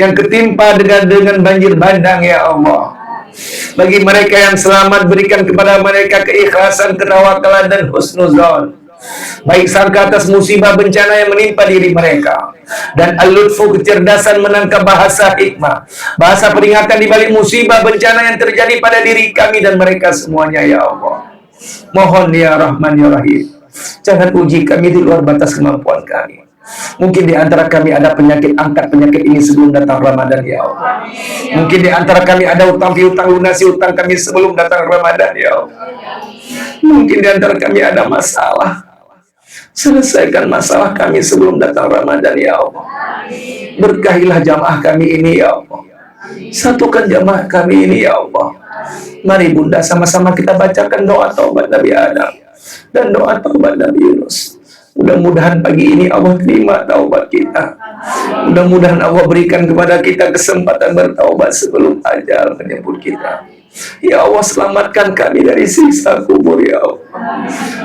yang ketimpa dengan banjir bandang, ya Allah. Bagi mereka yang selamat, berikan kepada mereka keikhlasan, ketawakalan, dan husnuzon. Baik sangka atas musibah bencana yang menimpa diri mereka, dan al-lutfu, kecerdasan menangkap bahasa hikmah, bahasa peringatan di balik musibah bencana yang terjadi pada diri kami dan mereka semuanya, ya Allah. Mohon ya Rahman ya Rahim, jangan uji kami di luar batas kemampuan kami. Mungkin di antara kami ada penyakit, angkat penyakit ini sebelum datang Ramadan, ya Allah. Mungkin di antara kami ada utang piutang, lunasi utang kami sebelum datang Ramadan, ya Allah. Mungkin di antara kami ada masalah, selesaikan masalah kami sebelum datang Ramadan, ya Allah. Berkahilah jamaah kami ini, ya Allah. Satukan jamaah kami ini, ya Allah. Mari Bunda, sama-sama kita bacakan doa taubat Nabi Adam dan doa taubat Nabi Yunus. Mudah-mudahan pagi ini Allah terima taubat kita. Mudah-mudahan Allah berikan kepada kita kesempatan bertaubat sebelum ajal menjemput kita. Ya Allah, selamatkan kami dari siksa kubur, ya Allah.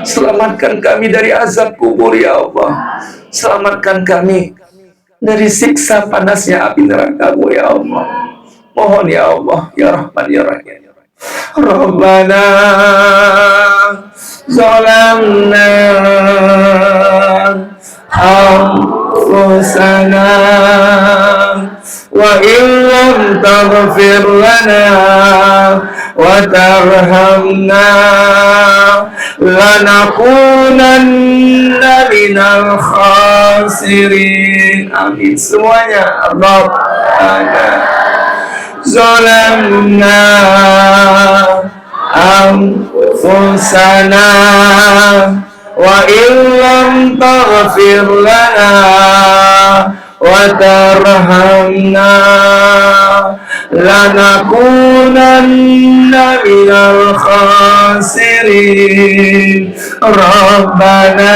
Selamatkan kami dari azab kubur, ya Allah. Selamatkan kami dari siksa panasnya api neraka-Mu, ya Allah. Mohon ya Allah, ya Rahman ya Rahim. Rabbana zalamna anfusana wa illam taghfir lana wa tarhamna lanakunanna minal khasirin. Amin semuanya. Rabbana zalamna anfusana wa illam taghfir lana wa tarhamna lanakunanna minal khasirin. Rabbana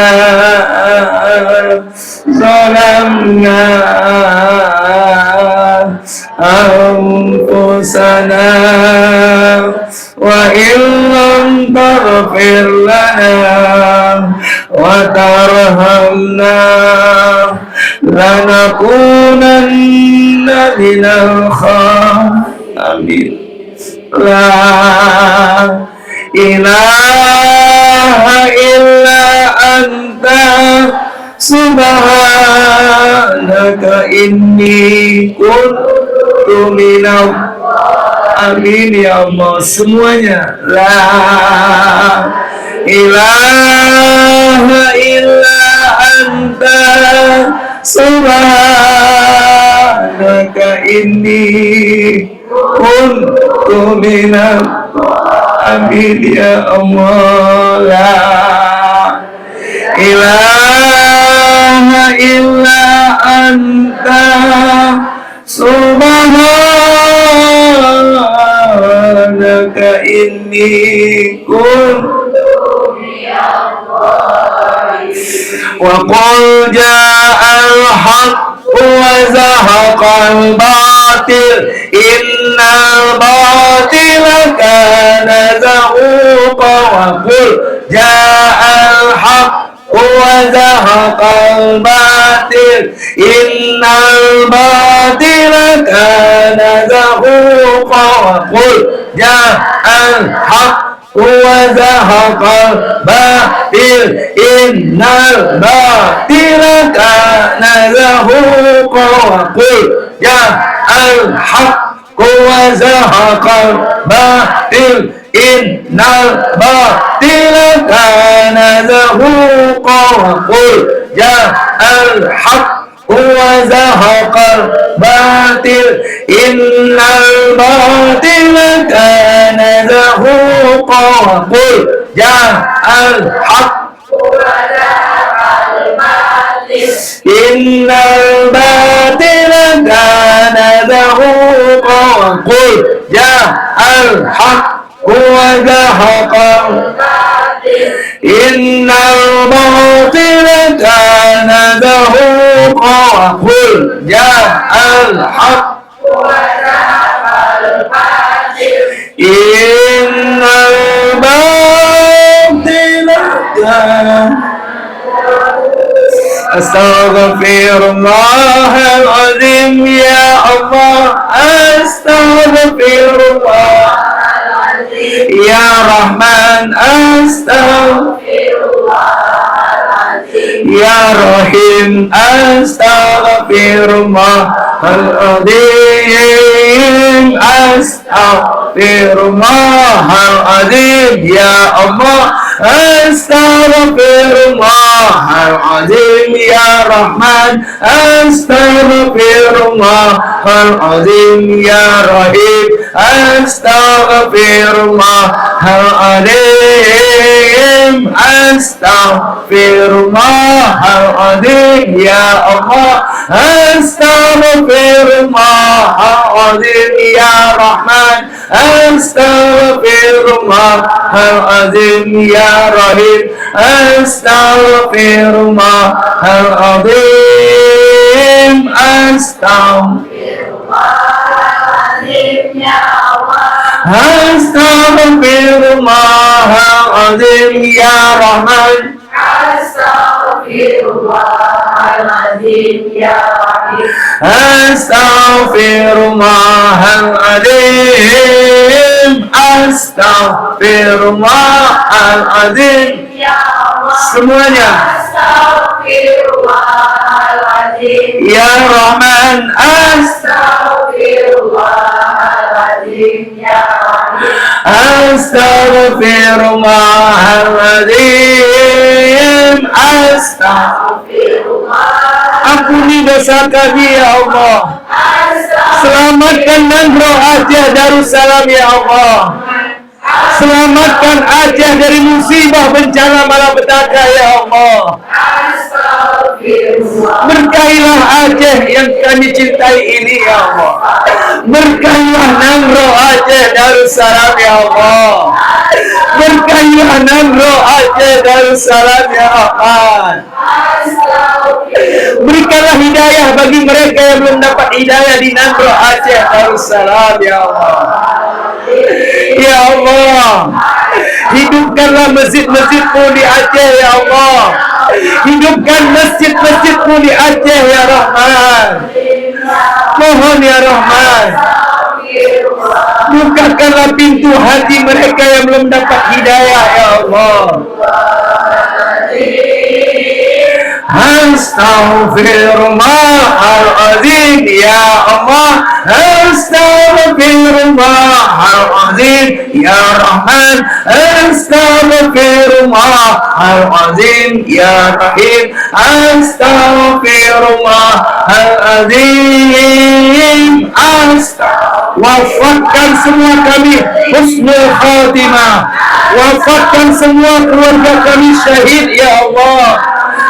zalamna anfusana wa illam taghfir lana wa tarhamna lanakunanna minal khasirin. Amin. La ilaha illa anta subhanaka inni kuntu minal. Amin ya Allah semuanya. La ilaha illa anta subhanaka inni kuntu minal. Amin ya Allah. La ilaha illa anta subhanaka inni kuntu wa qul ja'al haqq wa zahaqal batil innal batila kana zahuqa wa qul ja'al haqq wa zahaqal batil innal batila kana zahuqa wa qul ja'al haqq wa zahaqal batil innal batila kana zahuqa wa qul ja'al haqq wa zahaqal batil innal batila kana zahuqa wa qul ja'al haqq wa zahaqal batil innal batila kana zahuqa wa qul ja'al haqq wa zahaqal batil innal batila kana zahuqa wa qul ja'al haqq wa zahaqal batil innal batila kana zahuqa wa qul ja'al haqq wa zahaqal batil innal batila kana Astaghfirullahaladzim ya Allah. Astaghfirullahaladzim ya Rahman. Astaghfirullahaladzim ya Rahim. Astaghfirullahaladzim. Astaghfirullahaladzim ya Allah. Astaghfirullahaladzim ya Rahman. Astaghfirullahaladzim ya Rahim. Astaghfirullahaladzim. Astaghfirullahaladzim ya Allah. Astaghfirullahaladzim ya Rahman. Astaghfirullahaladzim ya Rahim. Astaghfirullahaladzim. Astaghfirullahaladzim ya Allah. Astaghfirullahaladzim ya Rahman. Astaghfirullahaladzim ya Rahim. Astaghfirullahaladzim. Astaghfirullahaladzim ya Allah. Semuanya. Astaghfirullahaladzim ya Rahman. Astaghfirullahaladzim ya Rahim. Astaghfirullahaladzim. Astaghfirullah. Ampuni dosa kami ya Allah. Selamatkan Nangro Aceh Darussalam ya Allah. Selamatkan Aceh dari musibah bencana malapetaka ya Allah. Berkahilah Aceh yang kami cintai ini ya Allah. Berkahilah Nangro Aceh Darussalam ya Allah. Berkahilah Nangro Aceh Darussalam ya Rahman. Berikanlah hidayah bagi mereka yang belum dapat hidayah di Nangro Aceh Darussalam ya Allah. Ya Allah, hidupkanlah masjid-masjidmu di Aceh ya Allah. Hidupkan masjid-masjidmu di Aceh ya Rahman. Mohon ya Rahman, bukakanlah pintu hati mereka yang belum dapat hidayah ya Allah. Astaghfirullahaladzim ya Allah. Astaghfirullahaladzim ya Rahman. Astaghfirullahaladzim ya Rahim. Astaghfirullahaladzim. Wafatkan semua kami husnul khatimah. Wafatkan semua keluarga kami syahid ya Allah.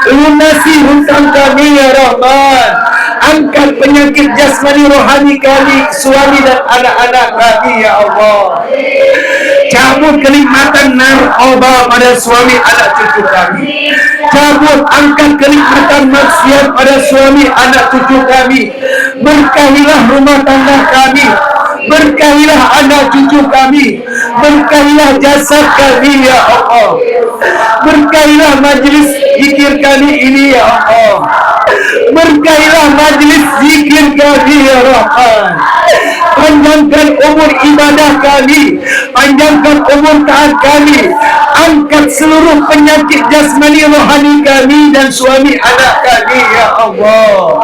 Lunasi hutang kami ya Rahman. Angkat penyakit jasmani rohani kami, suami dan anak-anak kami ya Allah. Cabut kenikmatan narkoba pada suami anak cucu kami. Cabut, angkat kenikmatan maksiat pada suami anak cucu kami. Berkahilah rumah tangga kami. Berkahilah anak cucu kami. Berkahilah jasad kami ya Allah. Berkahilah majlis zikir kami ini ya Allah. Berkahilah majlis zikir kami ya Rahman. Panjangkan umur ibadah kami. Panjangkan umur taat kami. Angkat seluruh penyakit jasmani rohani kami dan suami anak kami ya Allah.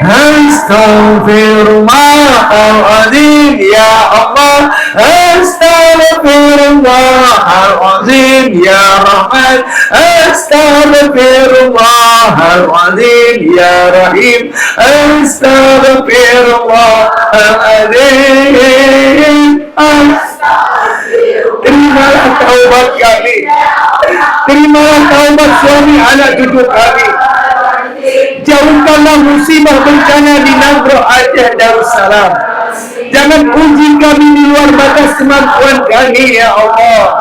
Astaghfirullahaladzim ya Allah. Astaghfirullahaladzim ya Rahman. Astaghfirullahaladzim ya Rahim. Astaghfirullahaladzim. Terimalah taubat kami. Terimalah taubat suami anak cucu kami. Jauhkanlah musibah bencana di Nangro Aceh Darussalam. Jangan uji kami di luar batas kemampuan kami ya Allah.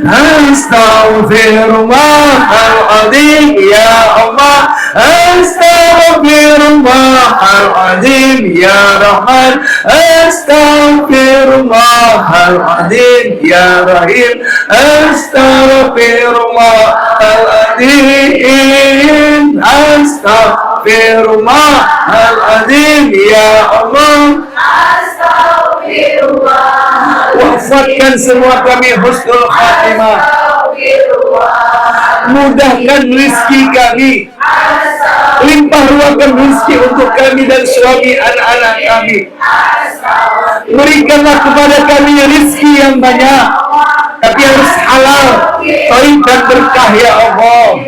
Astaghfirullahaladzim ya Allah. Astaghfirullahaladzim ya Rahman. Astaghfirullahaladzim ya Rahim. Astaghfirullahaladzim, astaghfirullahaladzim, ya Allah. Wafatkan semua kami husnul khatimah. Mudahkan rizki kami. Limpah ruahkan rizki untuk kami dan suami anak-anak kami. Berikanlah kepada kami rizki yang banyak, tapi harus halal, baik dan berkah ya Allah.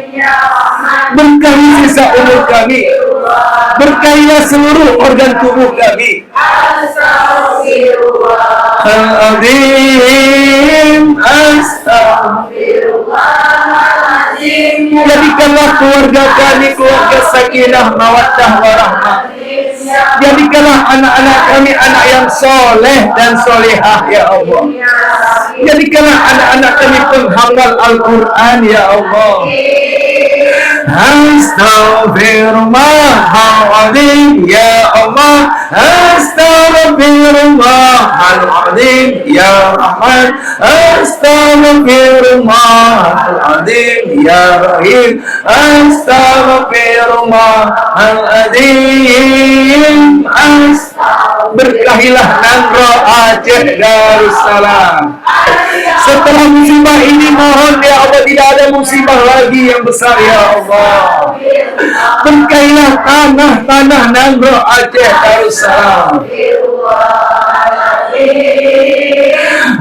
Berkahi sisa umur kami, berkahilah seluruh organ tubuh kami. Al-Azim, Astaghfirullahaladzim. Jadikanlah keluarga kami keluarga sakinah, mawaddah, warahmah. Jadikanlah anak-anak kami anak yang soleh dan solehah ya Allah. Jadikanlah anak-anak kami penghafal Al-Quran ya Allah. Astaghfirullahaladzim ya Allah. Astaghfirullahaladzim ya Rahman. Astaghfirullahaladzim ya Rahim. Astaghfirullahaladzim. Berkahilah Nangro Aceh Darussalam. Setelah musibah ini mohon ya Allah tidak ada musibah lagi yang besar ya Allah. Berkahilah tanah-tanah Nangro Aceh Darussalam.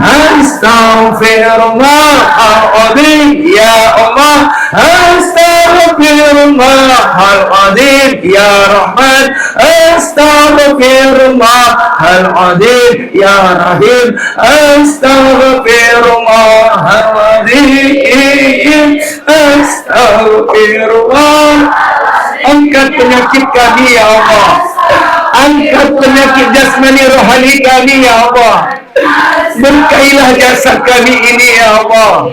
Astaghfirullahaladzim ya Allah. Astaghfirullahaladzim ya Rahman. Astaghfirullahaladzim ya Rahim. Astaghfirullahaladzim. Astaghfirullah. Angkat penyakit kami ya Allah. Angkat penyakit jasmani rohani kami ya Allah. Berkahilah jasad kami ini ya Allah.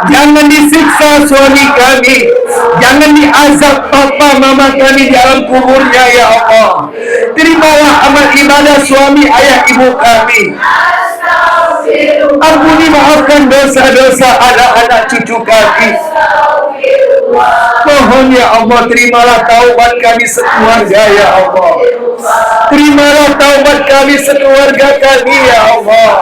Jangan disiksa suami kami. Jangan diazab papa mama kami di alam kuburnya ya Allah. Terimalah amal ibadah suami ayah ibu kami. Ampuni maafkan dosa-dosa anak-anak cucu kami. Mohon ya Allah, terimalah taubat kami sekeluarga ya Allah. Terimalah taubat kami sekeluarga kami ya Allah.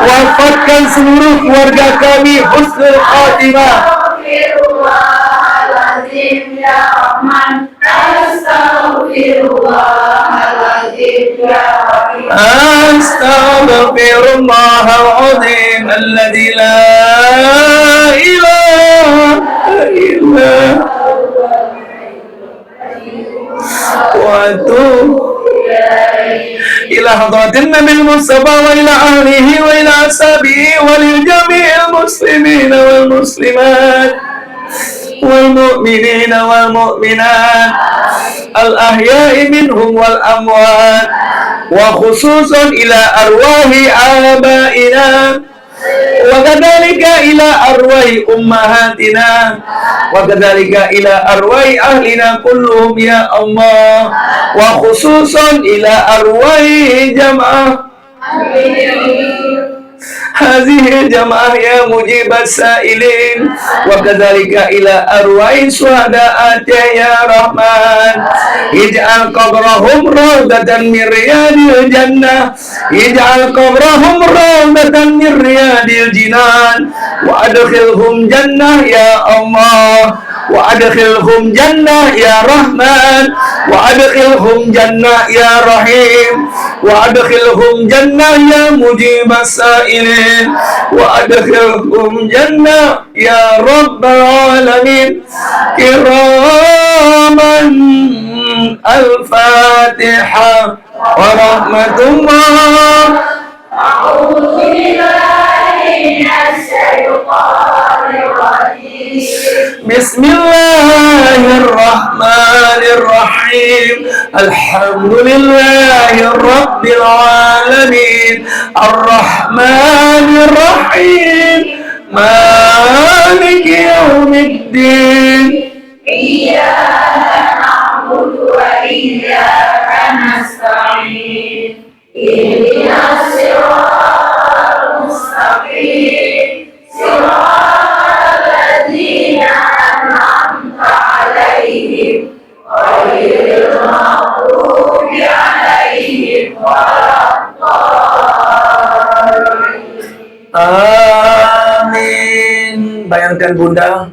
Wafatkan seluruh keluarga kami husnul khatimah. Astaghfirullahaladzim ya Rahman. Astaghfirullahaladzim ya Rahim. Astaghfirullahaladzim alladzi la ilaha illa wa atubu ila hadratin nabil mustafa wa ila ahlihi wa ila ashabihi wa lil jami'il muslimina wal muslimat wal mu'minina wal mu'minat al ahya'i minhum wal amwat wa khususan ila arwahi abaina wa kadzalika ila arwahi ummahatina wa kadzalika ila arwahi ahlina kulluhum ya Allah wa khususan ila arwahi jamaah hadhihi jamaah ya mujibas sa'ilin wa kadzalika ila arwahi syuhada ya Rahman. Ij'al qabrahum rawdatan min riyadil jannah. Ij'al qabrahum rawdatan min riyadil jinan wa adkhilhum jannah ya Allah. Wa adkhilhum jannah ya Rahman. Wa adkhilhum jannah ya Rahim. Wa adkhilhum jannah ya mujibas sa'ilin. Wa adkhilhum jannah ya Rabbal alamin. Kiraman al-Fatiha wa rahmatullah. A'udzu billahi minasy syaithanir rajim. Bismillahirrahmanirrahim. Alhamdulillahi rabbil alamin. Ar-Rahmanir Rahim. Maliki yaumiddin. Iyyaka na'budu wa iyyaka nasta'in. Ihdinas siratal mustaqim. Amin. Bayangkan Bunda,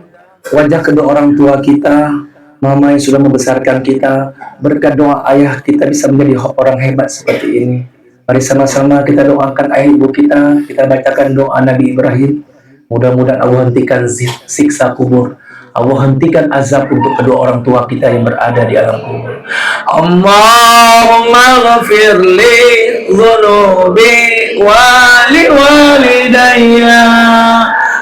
wajah kedua orang tua kita, mama yang sudah membesarkan kita, berkat doa ayah kita bisa menjadi orang hebat seperti ini. Mari sama-sama kita doakan ayah ibu kita bacakan doa Nabi Ibrahim. Mudah-mudahan Allah hentikan siksa kubur. Allah hentikan azab untuk kedua orang tua kita yang berada di alam kubur. Allahumma ghafir li dhunubi wa li walidayya.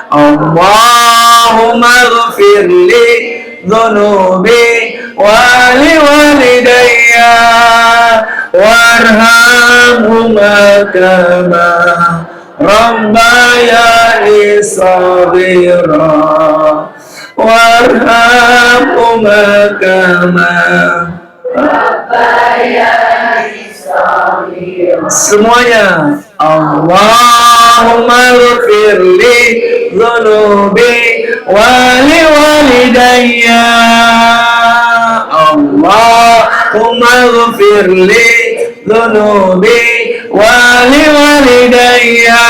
Allahumma ghafir li dhunubi wa li walidayya warhamhuma kama rabbayani shaghira warhamhuma kama rabbayani shaghira. Semuanya. Allahumma ighfir li dhunubi wa li walidayya. Allahumma ighfir li dhunubi wa li walidayya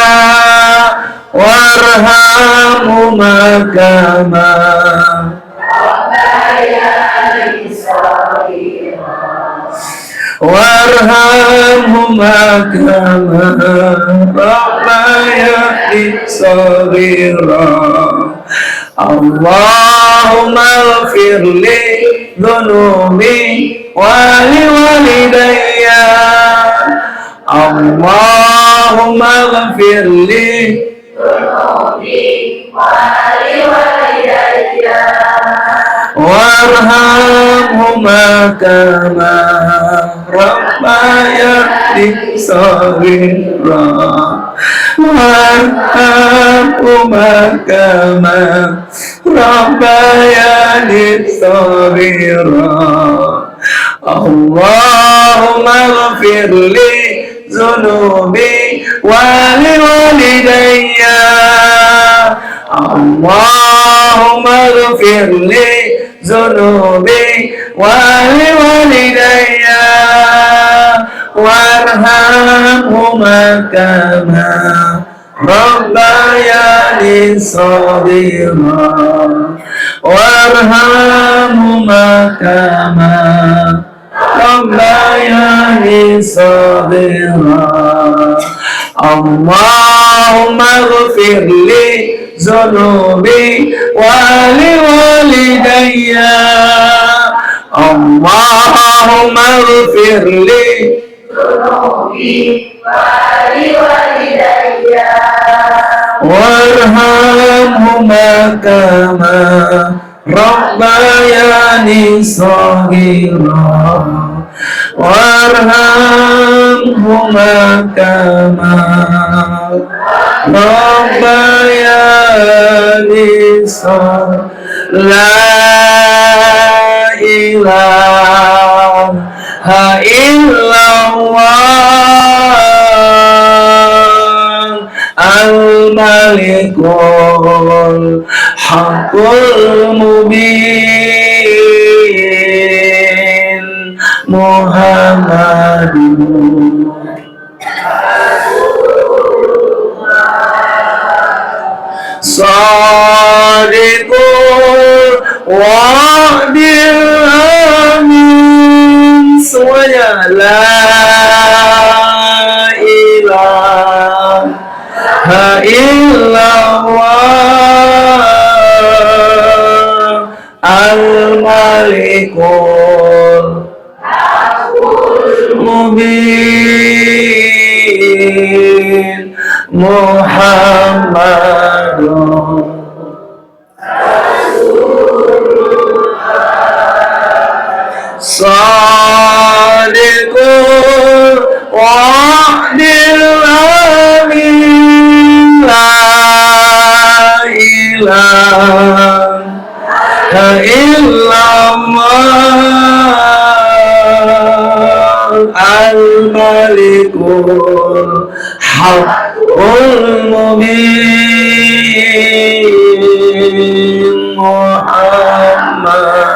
warhamhuma kama rabbayani shaghira warhamhuma kama rabbayani shaghira. Allahumma ighfir li dhunubi wa li walidayya. Allahumma ighfir li warhamhuma kama rabbayani shaghira warhamhuma kama rabbayani shaghira. Allahumma ighfir li dhunubi wa li walidayya. Allahumma ighfir li dhunubi wa li walidayya warhamhuma kama rabbayani shaghira warhamhuma kama rabbayani shaghira. Allahumma ighfir li dhunubi wa li walidayya. Allahumma ighfir li dhunubi wa li walidayya warhamhuma kama rabbayani shaghira warhamhuma kama rabbayani shaghira. La ilaha illallah al-malikul haqqul mubin Muhammadun Sadiqul wa'dil amin. Semuanya. La ilaha illallah al-malikul mubin Muhammadun Sadiqul wa'dil amin. La ilaha illallah al-malikul haqqul mubin Muhammad.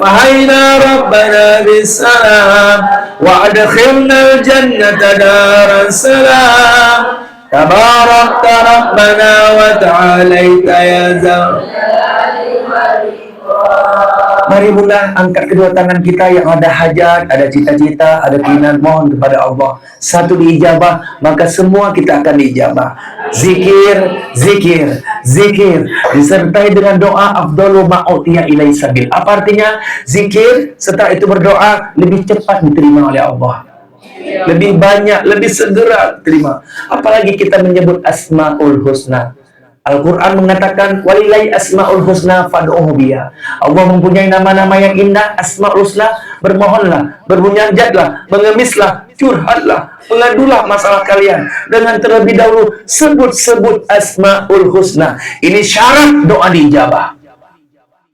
فحينا ربنا بالسلام وأدخلنا الجنة دار السلام تباركت ربنا وتعاليت يا ذا. Mari Bunda angkat kedua tangan kita yang ada hajat, ada cita-cita, ada keinginan, mohon kepada Allah. Satu diijabah, maka semua kita akan diijabah. Zikir, zikir, zikir disertai dengan doa afdalu ma'utiya ilai sabil. Apa artinya? Zikir setelah itu berdoa lebih cepat diterima oleh Allah. Lebih banyak, lebih segera terima. Apalagi kita menyebut Asmaul Husna. Al-Quran mengatakan walillahi asma'ul husna fad'uhu biha. Allah mempunyai nama-nama yang indah, asma'ul husna. Bermohonlah, bermunajatlah, mengemislah, curhatlah, mengadulah masalah kalian dengan terlebih dahulu sebut-sebut asma'ul husna. Ini syarat doa diijabah.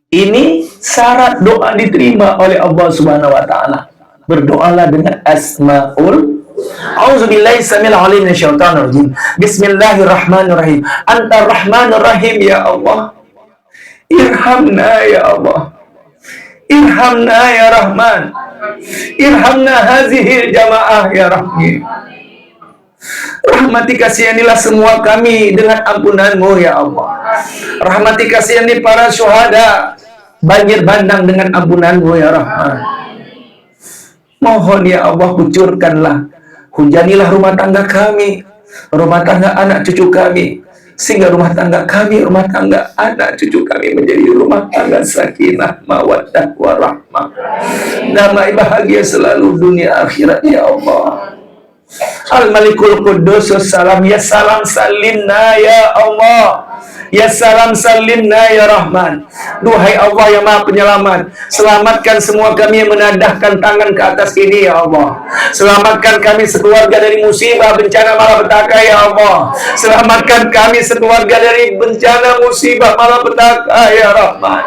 Ini syarat doa diterima oleh Allah Subhanahu wa taala. Berdoalah dengan asma'ul. A'udzubillahi samil alim minasyaitonir rajim. Bismillahirrahmanirrahim. Anta Rahmanur Rahim ya Allah. Irhamna ya Allah. Irhamna ya Rahman. Irhamna hazihi jamaah ya Rahim. Rahmati kasihanilah semua kami dengan ampunanmu ya Allah. Rahmati kasihani para syuhada. Banjir bandang dengan ampunanmu ya Rahman. Mohon ya Allah kucurkanlah, hujanilah rumah tangga kami, rumah tangga anak cucu kami, sehingga rumah tangga kami, rumah tangga anak cucu kami menjadi rumah tangga sakinah, mawaddah, warahmah, damai bahagia selalu dunia akhirat ya Allah. Al-Malikul Quddus salam ya salam salimna ya Allah. Ya salam salimna ya Rahman. Duhai Allah yang Maha Penyelamat, selamatkan semua kami yang menadahkan tangan ke atas ini ya Allah. Selamatkan kami sekeluarga dari musibah, bencana, malapetaka ya Allah. Selamatkan kami sekeluarga dari bencana, musibah, malapetaka ya Rahman.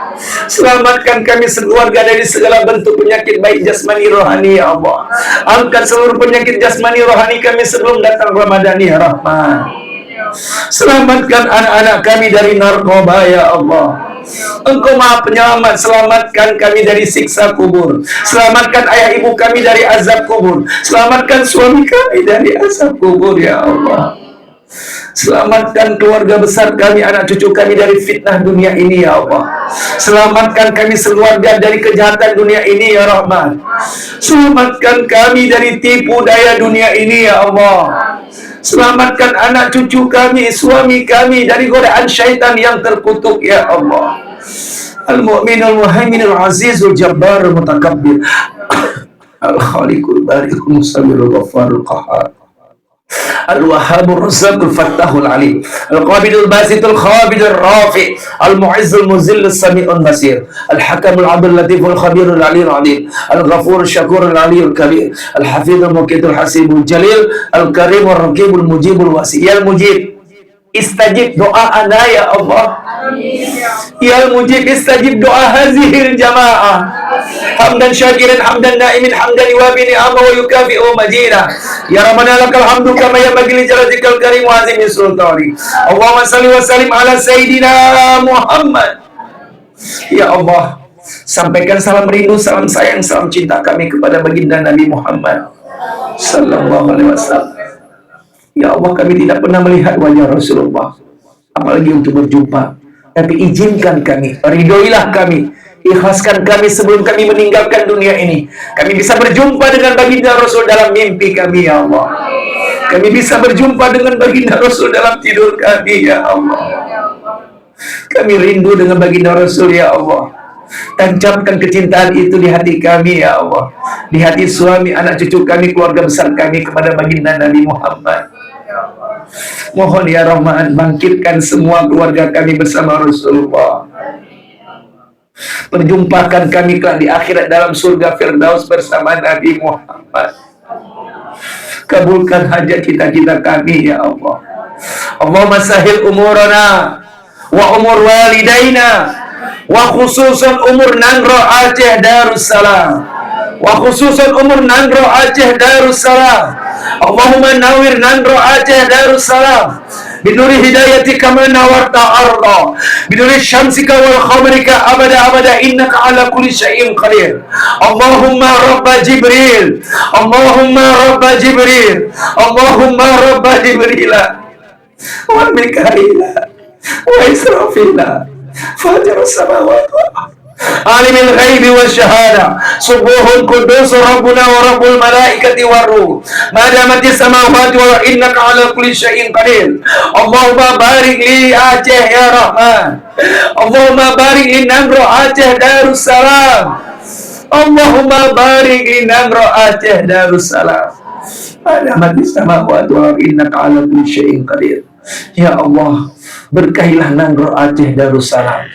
Selamatkan kami sekeluarga dari segala bentuk penyakit baik jasmani rohani ya Allah. Angkat seluruh penyakit jasmani rohani kami sebelum datang Ramadan ya Rahman. Selamatkan anak-anak kami dari narkoba ya Allah. Engkau Maha Penyelamat, selamatkan kami dari siksa kubur. Selamatkan ayah ibu kami dari azab kubur. Selamatkan suami kami dari azab kubur ya Allah. Selamatkan keluarga besar kami, anak cucu kami dari fitnah dunia ini ya Allah. Selamatkan kami sekeluarga dari kejahatan dunia ini ya Rahman. Selamatkan kami dari tipu daya dunia ini ya Allah. Selamatkan anak cucu kami, suami kami dari godaan syaitan yang terkutuk ya Allah. Al-Mu'minul Muhaiminul Azizul Jabbarul Mutakabbir. Al-Khaliqul Bari'ul Musawwirul Ghaffarul Qahhar. Al-Wahhabur Razzaqul Fattahul Alim. Al-Qabidul Basitul Khabidul Rafi. Al-Mu'izzul Muzillus Sami'un Basir. Al-Hakamul Abdul Latiful Khabirul Aliyul Adim. Al-Ghafurul Syakurul Aliyul Kabir. Al-Hafidhul Muqitul Hasibul Jalil. Al-Karimul Raqibul Mujibul Wasi. Ya Mujib, istajib doa ana ya Allah. Ya Mujib, istajib doa hazihil jamaah. Hamdan syakiran, hamdan naimin, hamdan yuwafi ni'ama wa yukafi'u majida. Ya Rabbana lakal hamdu kama yanbaghi li jalalikal karim wa azimi sultani. Allahumma salli wa sallim ala sayyidina Muhammad. Ya Allah, sampaikan salam rindu, salam sayang, salam cinta kami kepada baginda Nabi Muhammad sallallahu alaihi wasallam. Ya Allah, kami tidak pernah melihat wajah Rasulullah, apalagi untuk berjumpa. Tapi izinkan kami, ridhoilah kami, ikhlaskan kami sebelum kami meninggalkan dunia ini. Kami bisa berjumpa dengan baginda Rasul dalam mimpi kami ya Allah. Kami bisa berjumpa dengan baginda Rasul dalam tidur kami ya Allah. Kami rindu dengan baginda Rasul ya Allah. Tancapkan kecintaan itu di hati kami ya Allah, di hati suami, anak cucu kami, keluarga besar kami kepada baginda Nabi Muhammad. Mohon ya Rahman, bangkitkan semua keluarga kami bersama Rasulullah. Perjumpakan kami kelak di akhirat dalam surga Firdaus bersama Nabi Muhammad. Kabulkan hajat cita-cita kami ya Allah. Allahumma sahil umurana wa umur walidaina, wa khususan umur Nangro Aceh Darussalam, wa khususan umur Nangro Aceh Darussalam. Allahumma nawir Nangro Aceh Darussalam binuri hidayatika man nawarta arda, binuri syamsika wal khamarika abada abada, innaka ala kulli syai'in qadir. Allahumma rabba Jibril, Allahumma rabba Jibril, Allahumma rabba Jibril wa Mikaila wa Israfila fatir as-samawati wal ardh, alimul ghaibi wasyahada, subuhun qudus rabbuna wa rabbul malaikati waruh, madamati samawati wa innaka ala kulli syai'in qadir. Allahumma barik li Aceh ya Rahman, Allahumma barik li Namro Aceh Darussalam, Allahumma barik li Namro Aceh Darussalam, madamati samawati wa innaka ala kulli syai'in qadir. Ya Allah, berkahilah Nangro Aceh Darussalam.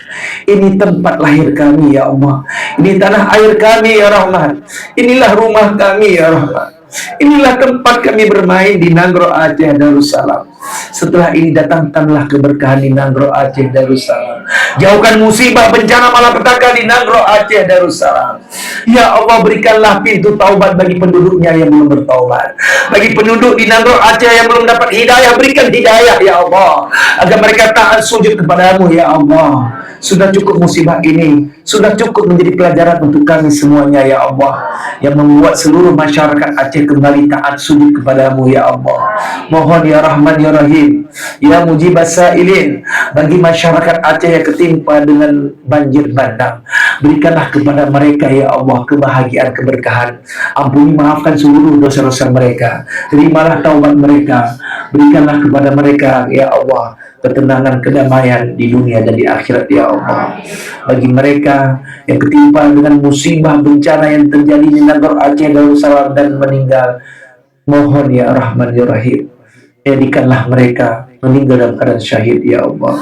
Ini tempat lahir kami ya Allah. Ini tanah air kami ya Rahman. Inilah rumah kami ya Rahman. Inilah tempat kami bermain di Nangro Aceh Darussalam. Setelah ini datangkanlah keberkahan di Nangro Aceh Darussalam. Jauhkan musibah bencana malapetaka di Nangro Aceh Darussalam. Ya Allah, berikanlah pintu taubat bagi penduduknya yang belum bertaubat. Bagi penduduk di Nangro Aceh yang belum dapat hidayah, berikan hidayah ya Allah, agar mereka taat sujud kepadamu ya Allah. Sudah cukup musibah ini, sudah cukup menjadi pelajaran untuk kami semuanya ya Allah, yang membuat seluruh masyarakat Aceh kembali taat sujud kepadamu ya Allah. Mohon ya Rahman ya Rahim, ya Mujibas Sa'ilin, bagi masyarakat Aceh yang ketimpa dengan banjir bandang, berikanlah kepada mereka ya Allah kebahagiaan, keberkahan. Ampuni, maafkan seluruh dosa-dosa mereka, terimalah taubat mereka, berikanlah kepada mereka ya Allah ketenangan, kedamaian di dunia dan di akhirat ya Allah. Bagi mereka yang ketimpa dengan musibah bencana yang terjadi di Nangro Aceh Darussalam dan meninggal, mohon ya Rahman ya Rahim, jadikanlah mereka meninggal dalam keadaan syahid ya Allah.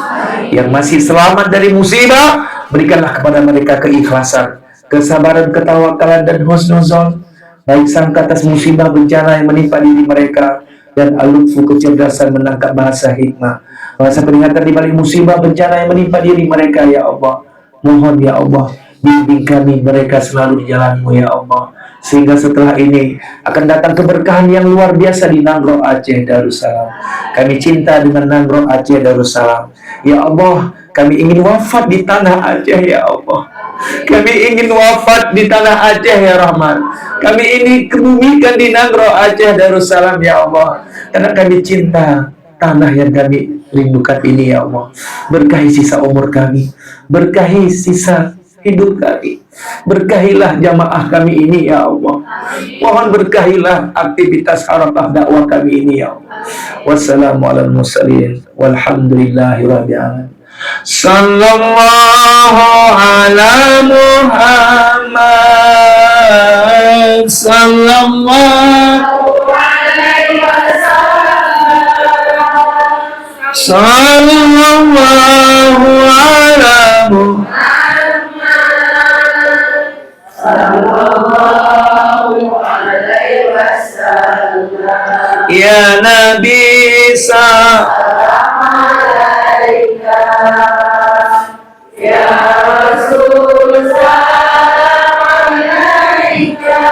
Yang masih selamat dari musibah, berikanlah kepada mereka keikhlasan, kesabaran, ketawakalan dan husnuzon, baik sangka atas musibah bencana yang menimpa diri mereka, dan al-lutfu, kecerdasan menangkap bahasa hikmah, bahasa peringatan di balik musibah bencana yang menimpa diri mereka ya Allah. Mohon ya Allah, bimbing kami mereka selalu di jalan-Mu ya Allah, sehingga setelah ini akan datang keberkahan yang luar biasa di Nangro Aceh Darussalam. Kami cinta dengan Nangro Aceh Darussalam ya Allah. Kami ingin wafat di tanah Aceh ya Allah. Kami ingin wafat di tanah Aceh ya Rahman. Kami ini kebumikan di Nangro Aceh Darussalam ya Allah, karena kami cinta tanah yang kami rindukan ini ya Allah. Berkahi sisa umur kami, berkahi sisa hidup kami, berkahilah jamaah kami ini ya Allah. Mohon berkahilah aktivitas Arafah dakwah kami ini ya Allah. Wassalamualaikum warahmatullahi wabarakatuh. Walhamdulillahirabbil alamin. Sallallahu ala Muhammad, sallallahu alaihi wasallam, sallallahu ala Muhammad, sallallahu alaihi wasallam. Ya Nabi ya Rasul salam alaika,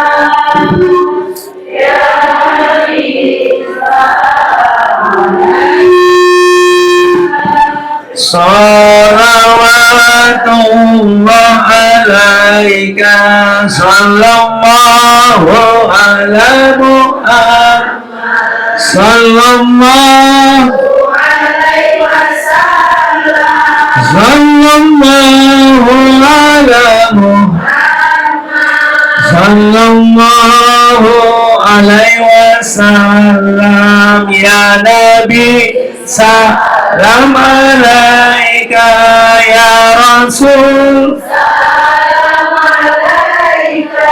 ya Nabi salam alaika, salawatullah alaika, sallallahu ala Muhammad, sallallahu sallallahu ala Muhammad, sallallahu alaihi wasallam. Ya Nabi salam alaika, ya Rasul salam alaika,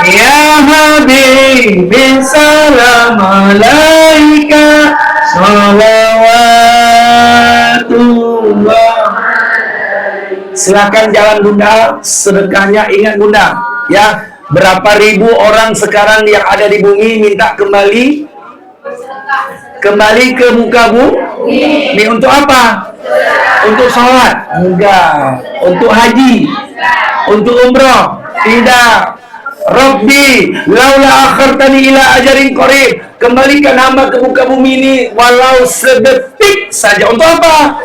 ya Habibi salam alaika, salawatullah. Silakan jalan Bunda, sedekahnya ingat Bunda ya. Berapa ribu orang sekarang yang ada di bumi minta kembali ke muka bumi. Ini untuk apa? Untuk sholat? Enggak. Untuk haji? Untuk umroh? Tidak. Rabbi, laula akhartani ila ajarin qarib. Kembalikan hamba ke muka bumi ini walau sedetik saja. Untuk apa?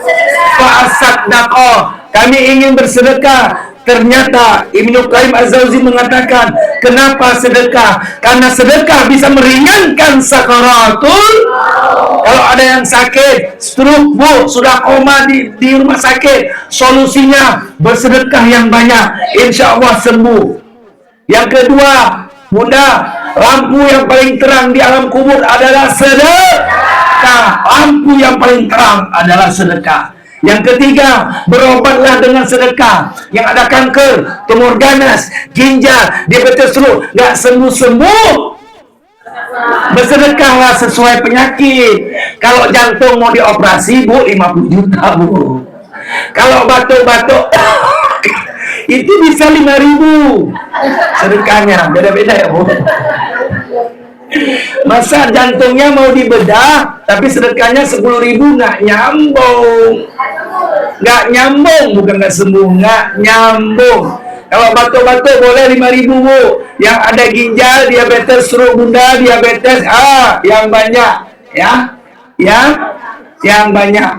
Fa'asadaqah. Kami ingin bersedekah. Ternyata Ibnu Qayyim Az-Jauzi mengatakan, kenapa sedekah? Karena sedekah bisa meringankan sakaratul. Kalau ada yang sakit, stroke, bu, sudah koma di rumah sakit, solusinya bersedekah yang banyak, insya Allah sembuh. Yang kedua, Bunda, lampu yang paling terang di alam kubur adalah sedekah. Lampu yang paling terang adalah sedekah. Yang ketiga, berobatlah dengan sedekah. Yang ada kanker, tumor ganas, ginjal, diabetes stroke, nggak sembuh-sembuh, bersedekahlah sesuai penyakit. Kalau jantung mau dioperasi, bu, 50 juta, bu. Kalau batuk-batuk itu bisa 5.000 sedekahnya, beda-beda ya, bu. Masa jantungnya mau dibedah tapi sedekahnya 10.000, nggak nyambung. Nggak nyambung, bukan nggak sembuh, nggak nyambung. Kalau batuk-batuk boleh 5.000, bu. Yang ada ginjal, diabetes, stroke, Bunda, diabetes, yang banyak, ya, yang banyak.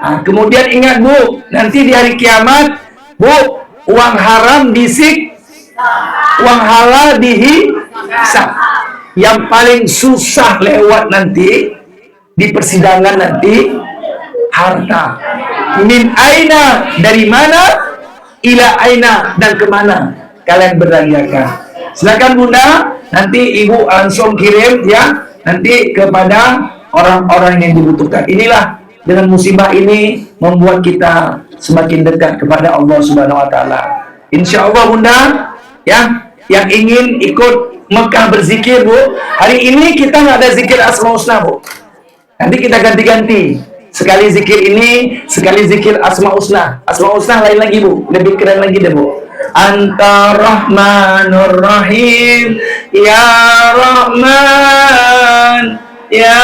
Nah, kemudian ingat, bu, nanti di hari kiamat, bu, uang haram uang halal dihisab. Yang paling susah lewat nanti di persidangan nanti harta. Min aina, dari mana, ila aina, dan kemana kalian beranjakan. Silakan Bunda, nanti Ibu langsung kirim ya, nanti kepada orang-orang yang dibutuhkan. Inilah, dengan musibah ini membuat kita semakin dekat kepada Allah Subhanahu wa taala. Insya Allah, Bunda, ya, yang ingin ikut Mekah berzikir, bu, hari ini kita nggak ada zikir Asmaul Husna, bu. Nanti kita ganti-ganti. Sekali zikir ini, sekali zikir Asmaul Husna. Asmaul Husna lain lagi, bu, lebih keren lagi deh, bu. Anta Rahmanur Rahim, Ya Rahman, Ya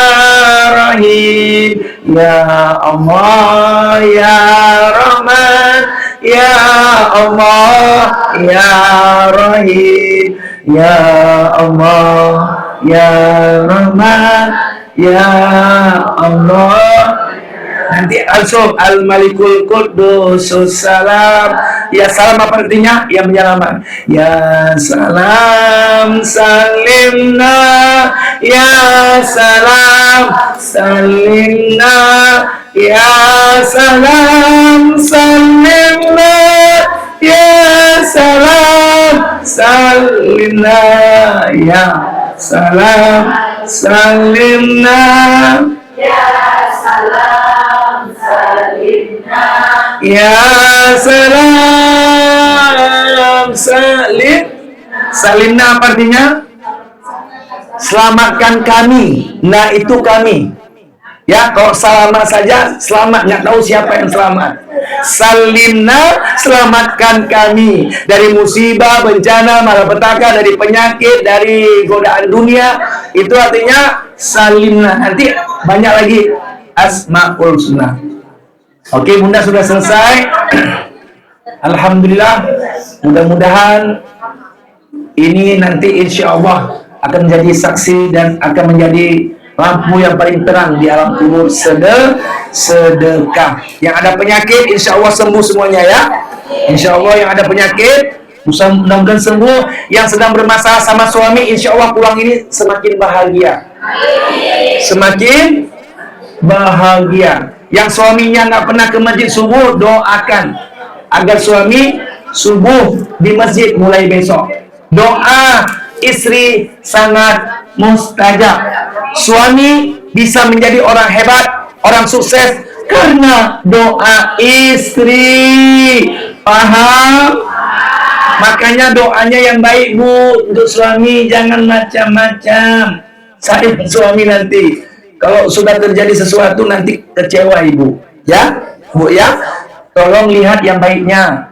Rahim, Ya Allah, Ya Rahman, Ya Allah, Ya Rahim, Ya Allah, Ya Rahman, Ya Allah. Nanti langsung Al-Malikul Qudusus Salam. Ya, salam apa artinya? Yang menyelamat. Ya salam salimna, ya salam salimna, ya salam salimna, ya salam salimna, ya salam salimna, ya salam salimna, ya salam salim. Salimna apa artinya? Selamatkan kami. Nah, itu kami. Ya, kalau selamat saja selamat, nggak tahu siapa yang selamat. Salimna, selamatkan kami dari musibah, bencana, malapetaka, dari penyakit, dari godaan dunia. Itu artinya salimna. Nanti banyak lagi Asmaul Husna. Oke, Bunda sudah selesai. Alhamdulillah. Mudah-mudahan ini nanti insya Allah akan menjadi saksi dan akan menjadi lampu yang paling terang di alam kubur. Sedekah. Yang ada penyakit insya Allah sembuh semuanya, ya. Insya Allah yang ada penyakit mudah-mudahan sembuh. Yang sedang bermasalah sama suami, insya Allah pulang ini semakin bahagia. Semakin bahagia. Yang suaminya nggak pernah ke masjid subuh, doakan agar suami subuh di masjid mulai besok. Doa istri sangat mustajab. Suami bisa menjadi orang hebat, orang sukses karena doa istri. Paham? Makanya doanya yang baik, bu, untuk suami, jangan macam-macam. Saya suami nanti kalau sudah terjadi sesuatu nanti kecewa ibu, ya, bu, ya. Tolong lihat yang baiknya,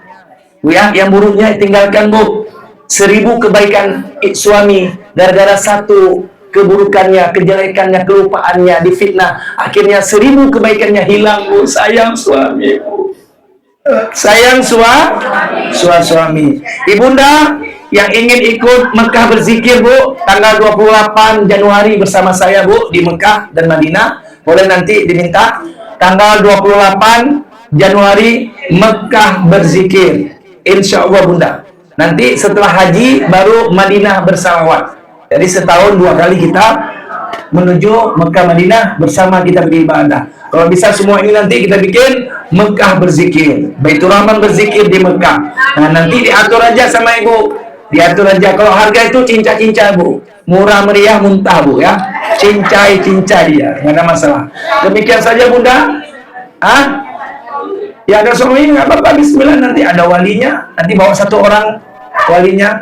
bu, ya. Yang buruknya tinggalkan, bu. 1000 kebaikan suami gara-gara satu keburukannya, kejelekannya, kelupaannya, difitnah, akhirnya 1000 kebaikannya hilang, bu. Sayang suami, bu. Sayang suami. Ibunda, yang ingin ikut Mekah berzikir Bu, tanggal 28 Januari bersama saya Bu di Mekah dan Madinah, boleh nanti diminta tanggal 28 Januari Mekah berzikir, insya Allah Bunda. Nanti setelah haji baru Madinah bersalawat. Jadi setahun 2 kali kita menuju Mekah Madinah bersama kita beribadah. Kalau bisa semua ini nanti kita bikin Mekah berzikir, Baitur Rahman berzikir di Mekah. Nah nanti diatur aja sama Ibu, diatur aja. Kalau harga itu cinca-cinca Bu, murah meriah muntah Bu ya, cincai-cincai ya, nggak ada masalah. Demikian saja Bunda. Ya ada suami nggak apa-apa, Bismillah, nanti ada walinya, nanti bawa 1 orang walinya,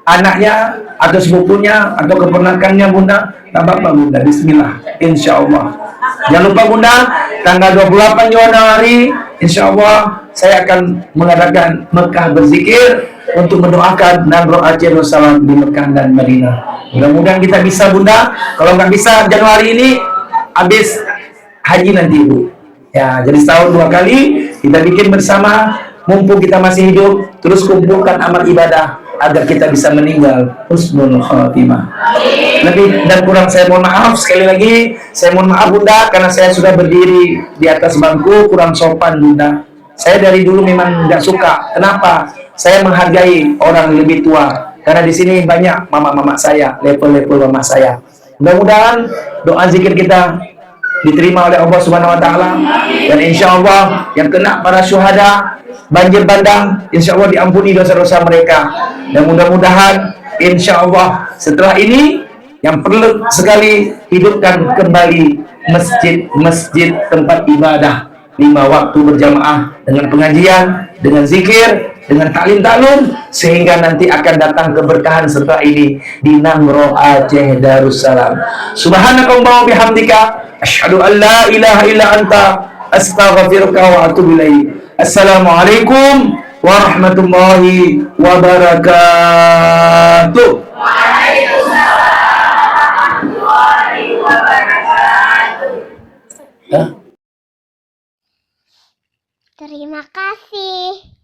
anaknya atau sepupunya atau keponakannya Bunda, tak apa-apa Bunda, Bismillah, insya Allah. Jangan lupa Bunda, tanggal 28 Januari insya Allah saya akan mengadakan Mekah berzikir untuk mendoakan Nabi Aceh Darussalam di Mekah dan Madinah. Mudah-mudahan kita bisa Bunda. Kalau nggak bisa Januari ini, habis haji nanti Bu. Ya, jadi setahun 2 kali kita bikin bersama, mumpung kita masih hidup, terus kumpulkan amal ibadah agar kita bisa meninggal husnul khatimah. Lebih dan kurang saya mohon maaf, sekali lagi saya mohon maaf Bunda, karena saya sudah berdiri di atas bangku kurang sopan Bunda. Saya dari dulu memang nggak suka. Kenapa? Saya menghargai orang lebih tua, karena di sini banyak mama-mama saya, level-level mama saya. Mudah-mudahan doa zikir kita diterima oleh Allah Subhanahu wa taala, dan insya Allah yang kena para syuhada banjir bandang insya Allah diampuni dosa-dosa mereka. Dan mudah-mudahan insya Allah setelah ini yang perlu sekali hidupkan kembali masjid-masjid tempat ibadah 5 waktu berjamaah dengan pengajian, dengan zikir, dengan taklim taklum, sehingga nanti akan datang keberkahan setelah ini di Namro Aceh Darussalam. Subhanakallahumma bihamdika asyhadu an la ilaha illa anta astaghfiruka wa atubu ilaik. Assalamualaikum warahmatullahi wabarakatuh. Waalaikumsalam warahmatullahi wabarakatuh. Terima kasih.